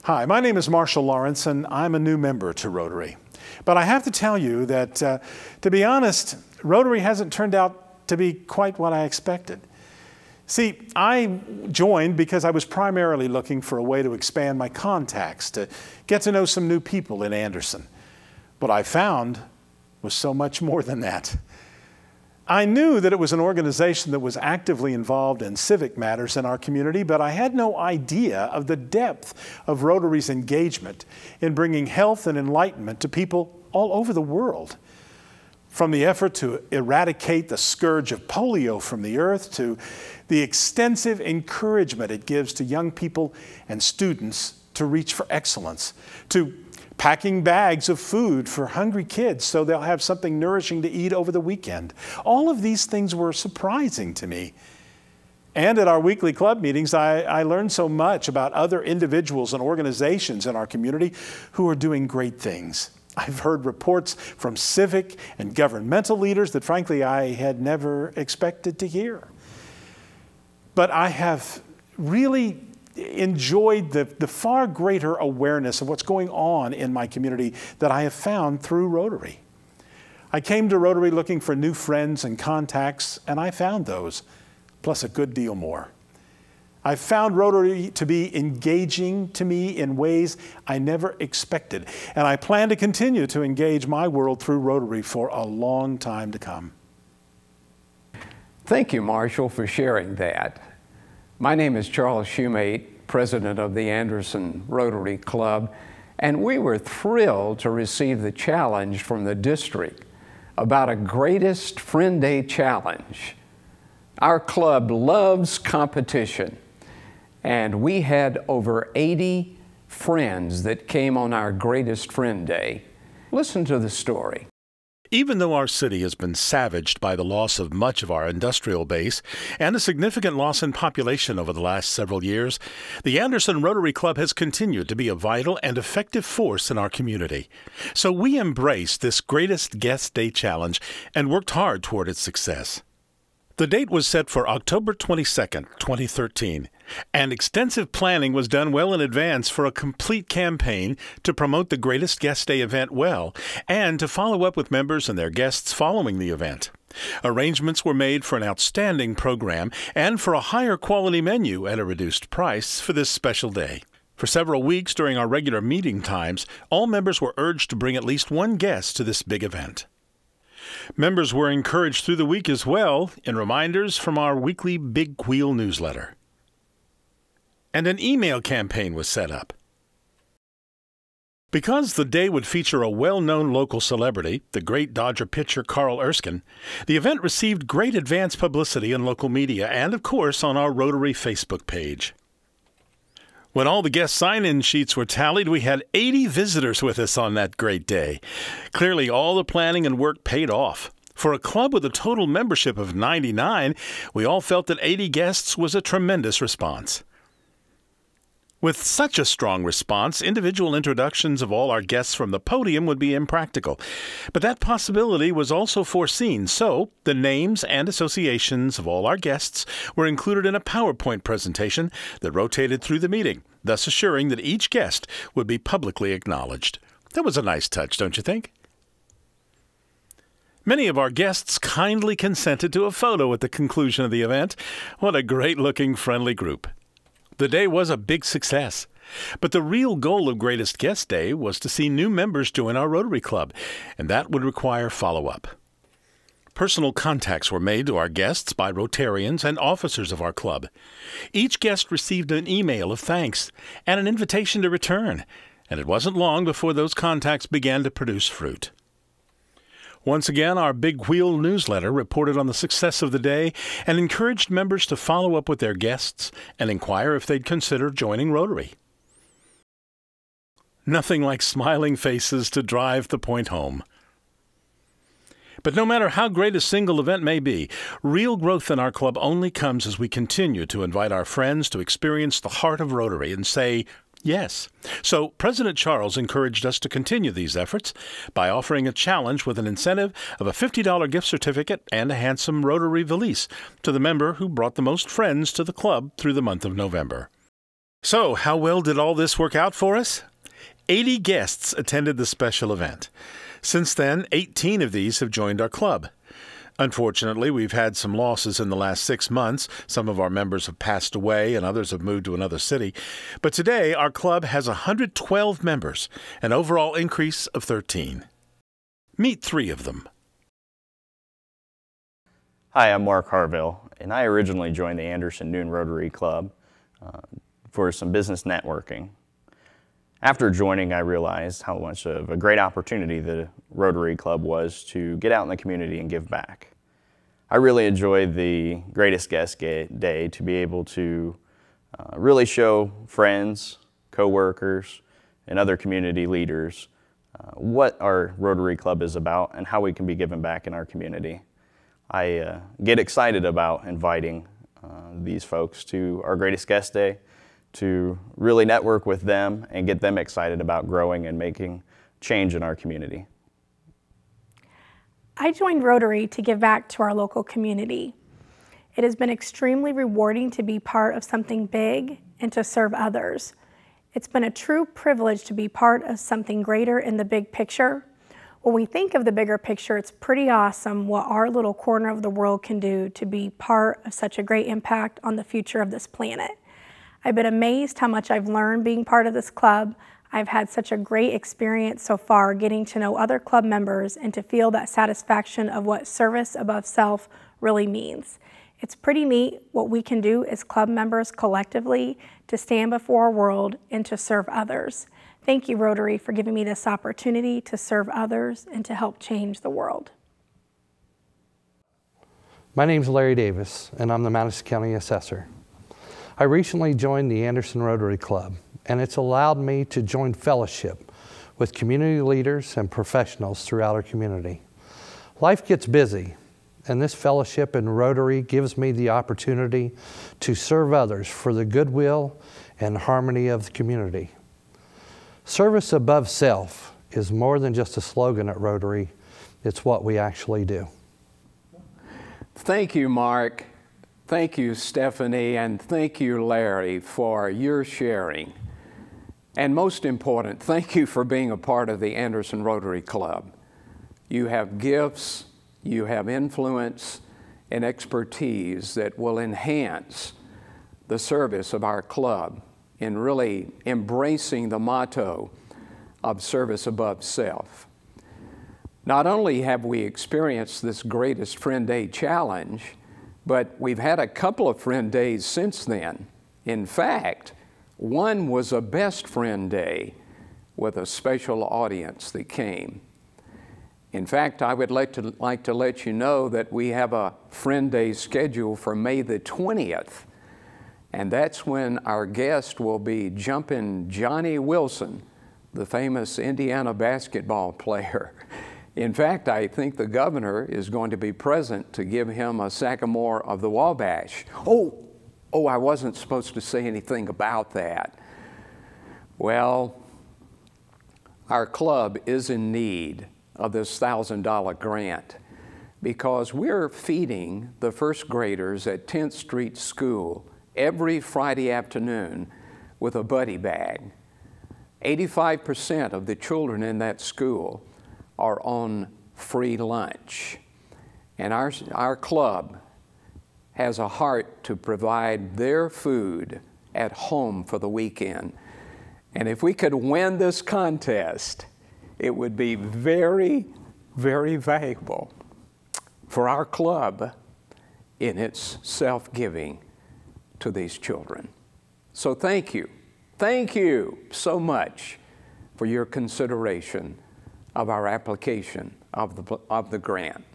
Hi, my name is Marshall Lawrence, and I'm a new member to Rotary. But I have to tell you that, to be honest, Rotary hasn't turned out to be quite what I expected. See, I joined because I was primarily looking for a way to expand my contacts, to get to know some new people in Anderson. What I found was so much more than that. I knew that it was an organization that was actively involved in civic matters in our community, but I had no idea of the depth of Rotary's engagement in bringing health and enlightenment to people all over the world. From the effort to eradicate the scourge of polio from the earth to the extensive encouragement it gives to young people and students to reach for excellence, to packing bags of food for hungry kids so they'll have something nourishing to eat over the weekend. All of these things were surprising to me. And at our weekly club meetings, I learned so much about other individuals and organizations in our community who are doing great things. I've heard reports from civic and governmental leaders that, frankly, I had never expected to hear. But I have really enjoyed the far greater awareness of what's going on in my community that I have found through Rotary. I came to Rotary looking for new friends and contacts, and I found those, plus a good deal more. I found Rotary to be engaging to me in ways I never expected, and I plan to continue to engage my world through Rotary for a long time to come. Thank you, Marshall, for sharing that. My name is Charles Shumate, president of the Anderson Rotary Club, and we were thrilled to receive the challenge from the district about a Greatest Friend Day challenge. Our club loves competition, and we had over 80 friends that came on our Greatest Friend Day. Listen to the story. Even though our city has been savaged by the loss of much of our industrial base and a significant loss in population over the last several years, the Anderson Rotary Club has continued to be a vital and effective force in our community. So we embraced this Greatest Guest Day challenge and worked hard toward its success. The date was set for October 22nd, 2013, and extensive planning was done well in advance for a complete campaign to promote the Greatest Guest Day event well and to follow up with members and their guests following the event. Arrangements were made for an outstanding program and for a higher quality menu at a reduced price for this special day. For several weeks during our regular meeting times, all members were urged to bring at least one guest to this big event. Members were encouraged through the week as well in reminders from our weekly Big Wheel newsletter. And an email campaign was set up. Because the day would feature a well-known local celebrity, the great Dodger pitcher Carl Erskine, the event received great advance publicity in local media and, of course, on our Rotary Facebook page. When all the guest sign-in sheets were tallied, we had 80 visitors with us on that great day. Clearly, all the planning and work paid off. For a club with a total membership of 99, we all felt that 80 guests was a tremendous response. With such a strong response, individual introductions of all our guests from the podium would be impractical. But that possibility was also foreseen, so the names and associations of all our guests were included in a PowerPoint presentation that rotated through the meeting, thus assuring that each guest would be publicly acknowledged. That was a nice touch, don't you think? Many of our guests kindly consented to a photo at the conclusion of the event. What a great-looking, friendly group. The day was a big success, but the real goal of Greatest Guest Day was to see new members join our Rotary Club, and that would require follow-up. Personal contacts were made to our guests by Rotarians and officers of our club. Each guest received an email of thanks and an invitation to return, and it wasn't long before those contacts began to produce fruit. Once again, our Big Wheel newsletter reported on the success of the day and encouraged members to follow up with their guests and inquire if they'd consider joining Rotary. Nothing like smiling faces to drive the point home. But no matter how great a single event may be, real growth in our club only comes as we continue to invite our friends to experience the heart of Rotary and say, yes. So President Charles encouraged us to continue these efforts by offering a challenge with an incentive of a $50 gift certificate and a handsome Rotary valise to the member who brought the most friends to the club through the month of November. So, how well did all this work out for us? 80 guests attended the special event. Since then, 18 of these have joined our club. Unfortunately, we've had some losses in the last 6 months. Some of our members have passed away and others have moved to another city. But today, our club has 112 members, an overall increase of 13. Meet 3 of them. Hi, I'm Mark Harville, and I originally joined the Anderson Noon Rotary Club for some business networking. After joining, I realized how much of a great opportunity the Rotary Club was to get out in the community and give back. I really enjoyed the Greatest Guest Day to be able to really show friends, co-workers, and other community leaders what our Rotary Club is about and how we can be giving back in our community. I get excited about inviting these folks to our Greatest Guest Day to really network with them and get them excited about growing and making change in our community. I joined Rotary to give back to our local community. It has been extremely rewarding to be part of something big and to serve others. It's been a true privilege to be part of something greater in the big picture. When we think of the bigger picture, it's pretty awesome what our little corner of the world can do to be part of such a great impact on the future of this planet. I've been amazed how much I've learned being part of this club. I've had such a great experience so far getting to know other club members and to feel that satisfaction of what service above self really means. It's pretty neat what we can do as club members collectively to stand before our world and to serve others. Thank you, Rotary, for giving me this opportunity to serve others and to help change the world. My name's Larry Davis, and I'm the Madison County Assessor. I recently joined the Anderson Rotary Club, and it's allowed me to join fellowship with community leaders and professionals throughout our community. Life gets busy, and this fellowship in Rotary gives me the opportunity to serve others for the goodwill and harmony of the community. Service above self is more than just a slogan at Rotary, it's what we actually do. Thank you, Mark. Thank you, Stephanie, and thank you, Larry, for your sharing. And most important, thank you for being a part of the Anderson Rotary Club. You have gifts, you have influence, and expertise that will enhance the service of our club in really embracing the motto of service above self. Not only have we experienced this Greatest Friend Day challenge, but we've had a couple of Friend Days since then. In fact, one was a Best Friend Day with a special audience that came. In fact, I would like to let you know that we have a Friend Day scheduled for May the 20th, and that's when our guest will be Jumpin' Johnny Wilson, the famous Indiana basketball player. In fact, I think the governor is going to be present to give him a Sagamore of the Wabash. Oh, I wasn't supposed to say anything about that. Well, our club is in need of this $1,000 grant because we're feeding the first graders at 10th Street School every Friday afternoon with a buddy bag. 85% of the children in that school are on free lunch. And our club has a heart to provide their food at home for the weekend. And if we could win this contest, it would be very, very valuable for our club in its self-giving to these children. So thank you so much for your consideration of our application of the grant.